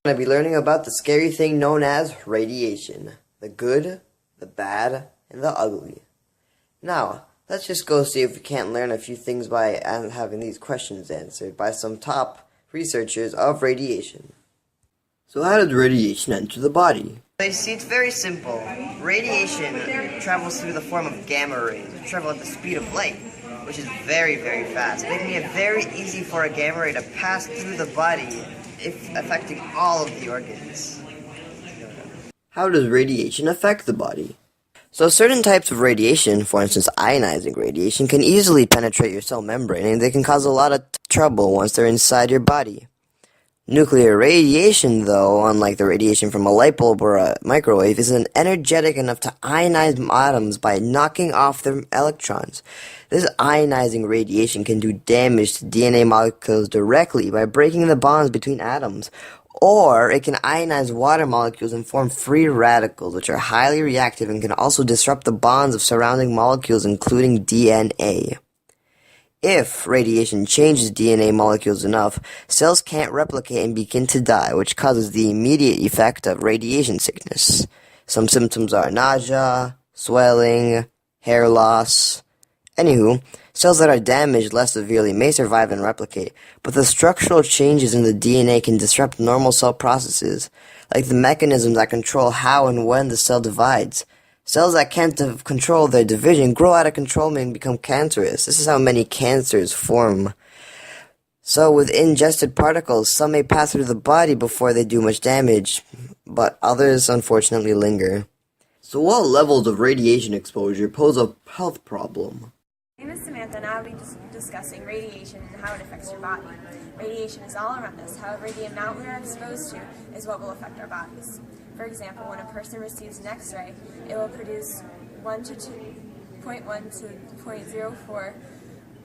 We're going to be learning about the scary thing known as radiation. The good, the bad, and the ugly. Now, let's just go see if we can't learn a few things by having these questions answered by some top researchers of radiation. So how does radiation enter the body? You see, it's very simple. Radiation travels through the form of gamma rays, which travel at the speed of light, which is very, very fast, making it very easy for a gamma ray to pass through the body, affecting all of the organs. How does radiation affect the body? So certain types of radiation, for instance ionizing radiation, can easily penetrate your cell membrane, and they can cause a lot of trouble once they're inside your body. Nuclear radiation, though, unlike the radiation from a light bulb or a microwave, isn't energetic enough to ionize atoms by knocking off their electrons. This ionizing radiation can do damage to DNA molecules directly by breaking the bonds between atoms, or it can ionize water molecules and form free radicals, which are highly reactive and can also disrupt the bonds of surrounding molecules, including DNA. If radiation changes DNA molecules enough, cells can't replicate and begin to die, which causes the immediate effect of radiation sickness. Some symptoms are nausea, swelling, hair loss. Anywho, cells that are damaged less severely may survive and replicate, but the structural changes in the DNA can disrupt normal cell processes, like the mechanisms that control how and when the cell divides. Cells that can't control their division grow out of control and become cancerous. This is how many cancers form. So with ingested particles, some may pass through the body before they do much damage, but others unfortunately linger. So what levels of radiation exposure pose a health problem? My name is Samantha, and I will be discussing radiation and how it affects your body. Radiation is all around us, however the amount we are exposed to is what will affect our bodies. For example, when a person receives an X-ray, it will produce 0.1 to 0.04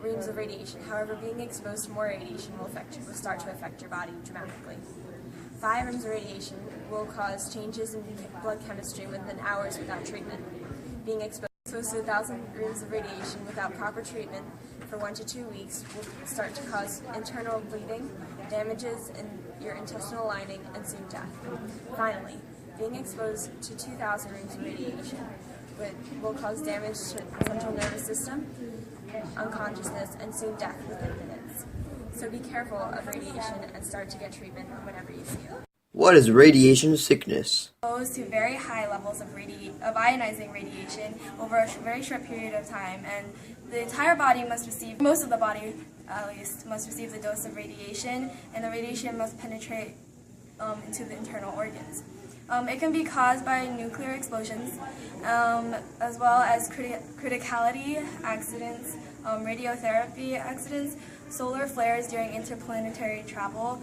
reams of radiation. However, being exposed to more radiation will start to affect your body dramatically. 5 reams of radiation will cause changes in blood chemistry within hours without treatment. Being exposed to 1,000 reams of radiation without proper treatment for 1 to 2 weeks will start to cause internal bleeding, damages in your intestinal lining, and soon death. Finally, being exposed to 2,000 reams of radiation will cause damage to the central nervous system, unconsciousness, and soon death within minutes. So be careful of radiation and start to get treatment whenever you see it. What is radiation sickness? Exposed to very high levels of ionizing radiation over a very short period of time, and the entire body most of the body at least, must receive the dose of radiation, and the radiation must penetrate into the internal organs. It can be caused by nuclear explosions, as well as criticality accidents, radiotherapy accidents, solar flares during interplanetary travel,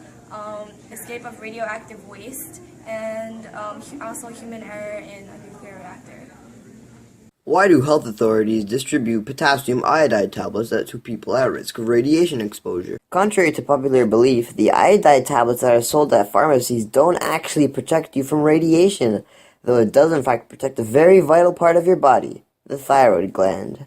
escape of radioactive waste, and also human error in a nuclear reactor. Why do health authorities distribute potassium iodide tablets to people at risk of radiation exposure? Contrary to popular belief, the iodide tablets that are sold at pharmacies don't actually protect you from radiation, though it does in fact protect a very vital part of your body, the thyroid gland.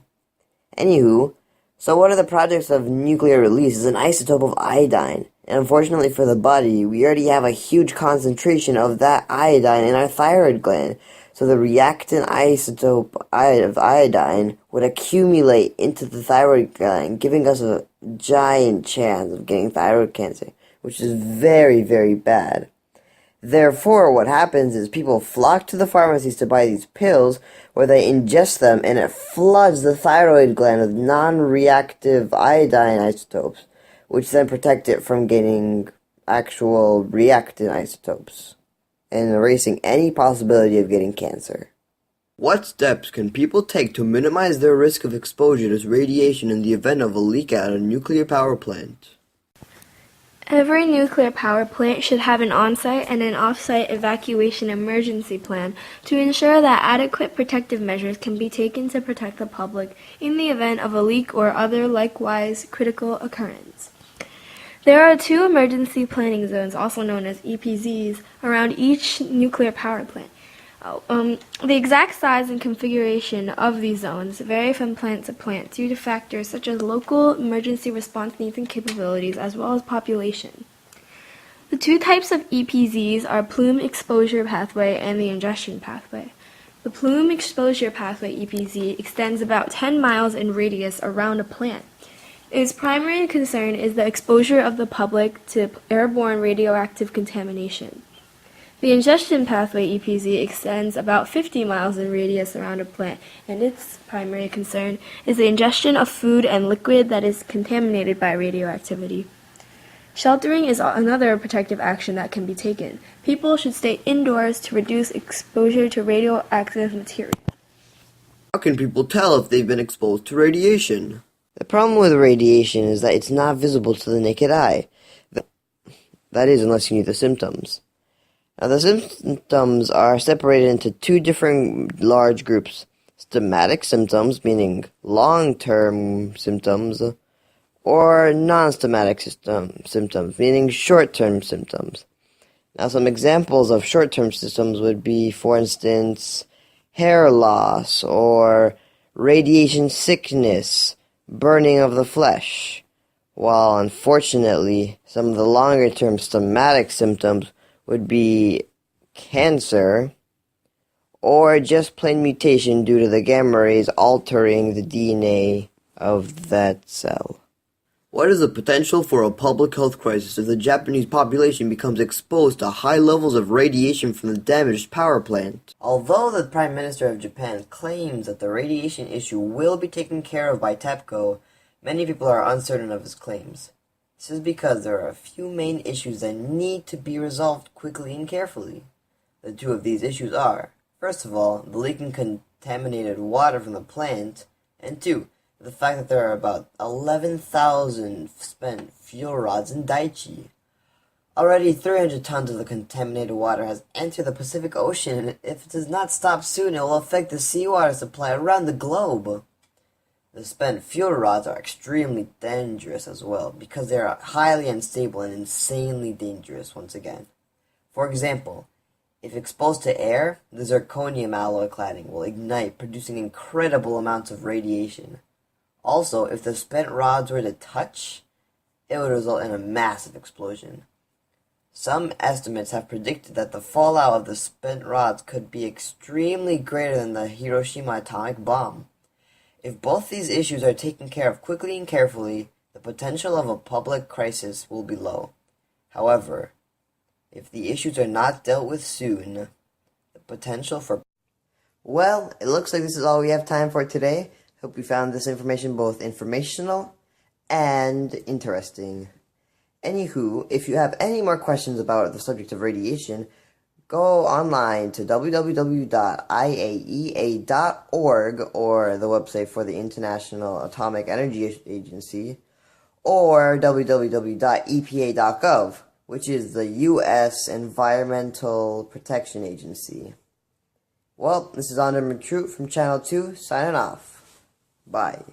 Anywho, so what are the projects of nuclear release as an isotope of iodine? And unfortunately for the body, we already have a huge concentration of that iodine in our thyroid gland. So the reactant isotope of iodine would accumulate into the thyroid gland, giving us a giant chance of getting thyroid cancer, which is very, very bad. Therefore, what happens is people flock to the pharmacies to buy these pills, where they ingest them, and it floods the thyroid gland with non-reactive iodine isotopes, which then protect it from getting actual reactant isotopes, and erasing any possibility of getting cancer. What steps can people take to minimize their risk of exposure to radiation in the event of a leak at a nuclear power plant? Every nuclear power plant should have an on-site and an off-site evacuation emergency plan to ensure that adequate protective measures can be taken to protect the public in the event of a leak or other likewise critical occurrence. There are 2 emergency planning zones, also known as EPZs, around each nuclear power plant. The exact size and configuration of these zones vary from plant to plant due to factors such as local emergency response needs and capabilities, as well as population. The two types of EPZs are plume exposure pathway and the ingestion pathway. The plume exposure pathway EPZ extends about 10 miles in radius around a plant. Its primary concern is the exposure of the public to airborne radioactive contamination. The ingestion pathway EPZ extends about 50 miles in radius around a plant, and its primary concern is the ingestion of food and liquid that is contaminated by radioactivity. Sheltering is another protective action that can be taken. People should stay indoors to reduce exposure to radioactive material. How can people tell if they've been exposed to radiation? The problem with radiation is that it's not visible to the naked eye. That is, unless you need the symptoms. Now, the symptoms are separated into two different large groups. Symptomatic symptoms, meaning long-term symptoms, or non-symptomatic symptoms, meaning short-term symptoms. Now, some examples of short-term symptoms would be, for instance, hair loss, or radiation sickness, burning of the flesh, while unfortunately, some of the longer-term symptomatic symptoms would be cancer, or just plain mutation due to the gamma rays altering the DNA of that cell. What is the potential for a public health crisis if the Japanese population becomes exposed to high levels of radiation from the damaged power plant? Although the Prime Minister of Japan claims that the radiation issue will be taken care of by TEPCO, many people are uncertain of his claims. This is because there are a few main issues that need to be resolved quickly and carefully. The two of these issues are, first of all, the leaking contaminated water from the plant, and two, the fact that there are about 11,000 spent fuel rods in Daiichi. Already 300 tons of the contaminated water has entered the Pacific Ocean, and if it does not stop soon, it will affect the seawater supply around the globe. The spent fuel rods are extremely dangerous as well, because they are highly unstable and insanely dangerous once again. For example, if exposed to air, the zirconium alloy cladding will ignite, producing incredible amounts of radiation. Also, if the spent rods were to touch, it would result in a massive explosion. Some estimates have predicted that the fallout of the spent rods could be extremely greater than the Hiroshima atomic bomb. If both these issues are taken care of quickly and carefully, the potential of a public crisis will be low. However, if the issues are not dealt with soon, the potential for... Well, it looks like this is all we have time for today. Hope you found this information both informational and interesting. Anywho, if you have any more questions about the subject of radiation, go online to www.iaea.org, or the website for the International Atomic Energy Agency, or www.epa.gov, which is the U.S. Environmental Protection Agency. Well, this is Andre Matrut from Channel 2, signing off. Bye.